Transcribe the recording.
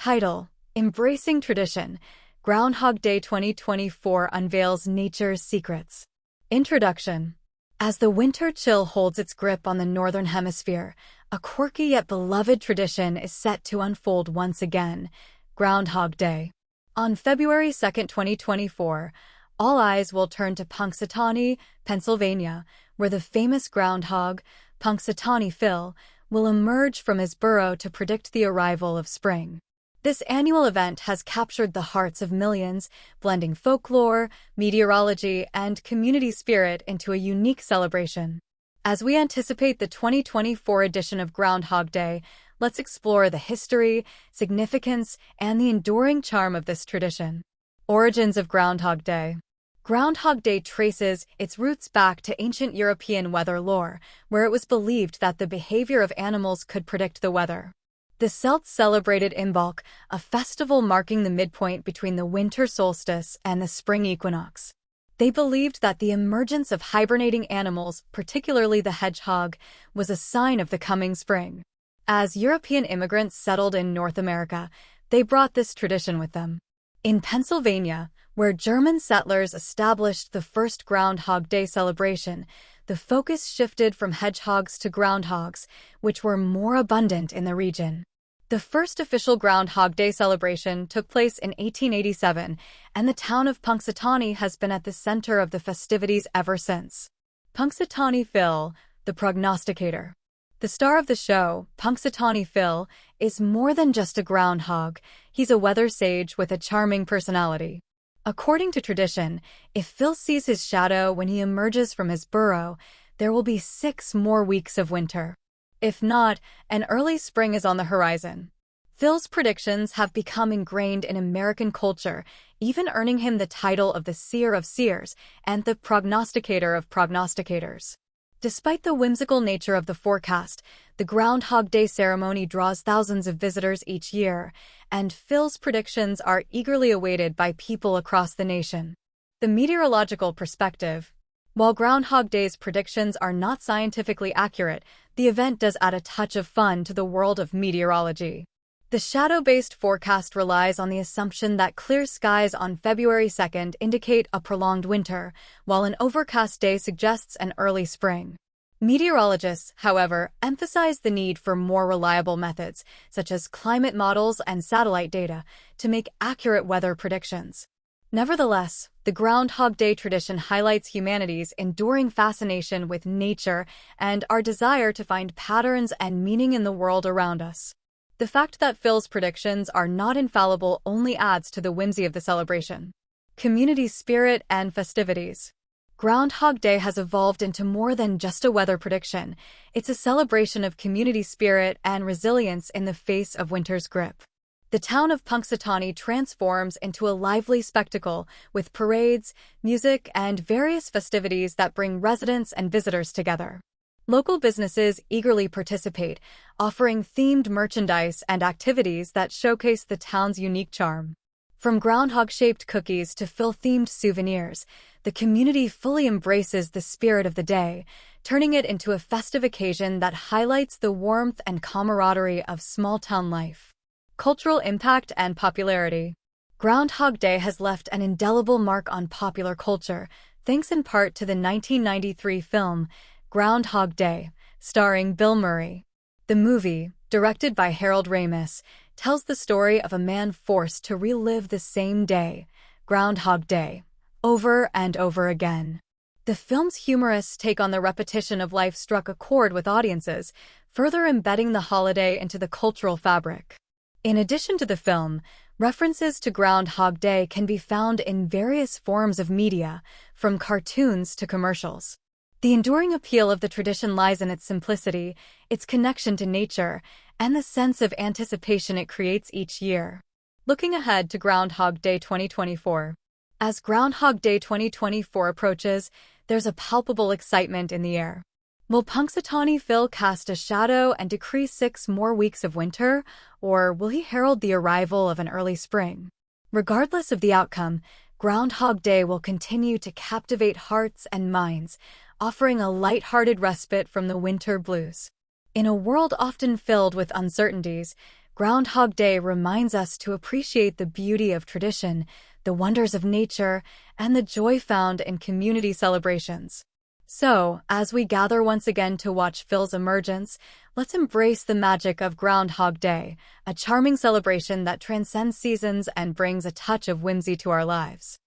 Title: Embracing Tradition. Groundhog Day 2024 unveils nature's secrets. Introduction. As the winter chill holds its grip on the Northern Hemisphere, a quirky yet beloved tradition is set to unfold once again: Groundhog Day. On February 2, 2024, all eyes will turn to Punxsutawney, Pennsylvania, where the famous groundhog, Punxsutawney Phil, will emerge from his burrow to predict the arrival of spring. This annual event has captured the hearts of millions, blending folklore, meteorology, and community spirit into a unique celebration. As we anticipate the 2024 edition of Groundhog Day, let's explore the history, significance, and the enduring charm of this tradition. Origins of Groundhog Day. Groundhog Day traces its roots back to ancient European weather lore, where it was believed that the behavior of animals could predict the weather. The Celts celebrated Imbolc, a festival marking the midpoint between the winter solstice and the spring equinox. They believed that the emergence of hibernating animals, particularly the hedgehog, was a sign of the coming spring. As European immigrants settled in North America, they brought this tradition with them. In Pennsylvania, where German settlers established the first Groundhog Day celebration, the focus shifted from hedgehogs to groundhogs, which were more abundant in the region. The first official Groundhog Day celebration took place in 1887, and the town of Punxsutawney has been at the center of the festivities ever since. Punxsutawney Phil, the prognosticator. The star of the show, Punxsutawney Phil, is more than just a groundhog. He's a weather sage with a charming personality. According to tradition, if Phil sees his shadow when he emerges from his burrow, there will be 6 more weeks of winter. If not, an early spring is on the horizon. Phil's predictions have become ingrained in American culture, even earning him the title of the Seer of Seers and the Prognosticator of Prognosticators. Despite the whimsical nature of the forecast, the Groundhog Day ceremony draws thousands of visitors each year, and Phil's predictions are eagerly awaited by people across the nation. The meteorological perspective. While Groundhog Day's predictions are not scientifically accurate, the event does add a touch of fun to the world of meteorology. The shadow-based forecast relies on the assumption that clear skies on February 2nd indicate a prolonged winter, while an overcast day suggests an early spring. Meteorologists, however, emphasize the need for more reliable methods, such as climate models and satellite data, to make accurate weather predictions. Nevertheless, the Groundhog Day tradition highlights humanity's enduring fascination with nature and our desire to find patterns and meaning in the world around us. The fact that Phil's predictions are not infallible only adds to the whimsy of the celebration. Community spirit and festivities. Groundhog Day has evolved into more than just a weather prediction. It's a celebration of community spirit and resilience in the face of winter's grip. The town of Punxsutawney transforms into a lively spectacle with parades, music, and various festivities that bring residents and visitors together. Local businesses eagerly participate, offering themed merchandise and activities that showcase the town's unique charm. From groundhog-shaped cookies to Phil-themed souvenirs, the community fully embraces the spirit of the day, turning it into a festive occasion that highlights the warmth and camaraderie of small-town life. Cultural impact and popularity. Groundhog Day has left an indelible mark on popular culture, thanks in part to the 1993 film Groundhog Day, starring Bill Murray. The movie, directed by Harold Ramis, tells the story of a man forced to relive the same day, Groundhog Day, over and over again. The film's humorous take on the repetition of life struck a chord with audiences, further embedding the holiday into the cultural fabric. In addition to the film, references to Groundhog Day can be found in various forms of media, from cartoons to commercials. The enduring appeal of the tradition lies in its simplicity, its connection to nature, and the sense of anticipation it creates each year. Looking ahead to Groundhog Day 2024. As Groundhog Day 2024 approaches, there's a palpable excitement in the air. Will Punxsutawney Phil cast a shadow and decree 6 more weeks of winter, or will he herald the arrival of an early spring? Regardless of the outcome, Groundhog Day will continue to captivate hearts and minds, offering a light-hearted respite from the winter blues. In a world often filled with uncertainties, Groundhog Day reminds us to appreciate the beauty of tradition, the wonders of nature, and the joy found in community celebrations. So, as we gather once again to watch Phil's emergence, let's embrace the magic of Groundhog Day, a charming celebration that transcends seasons and brings a touch of whimsy to our lives.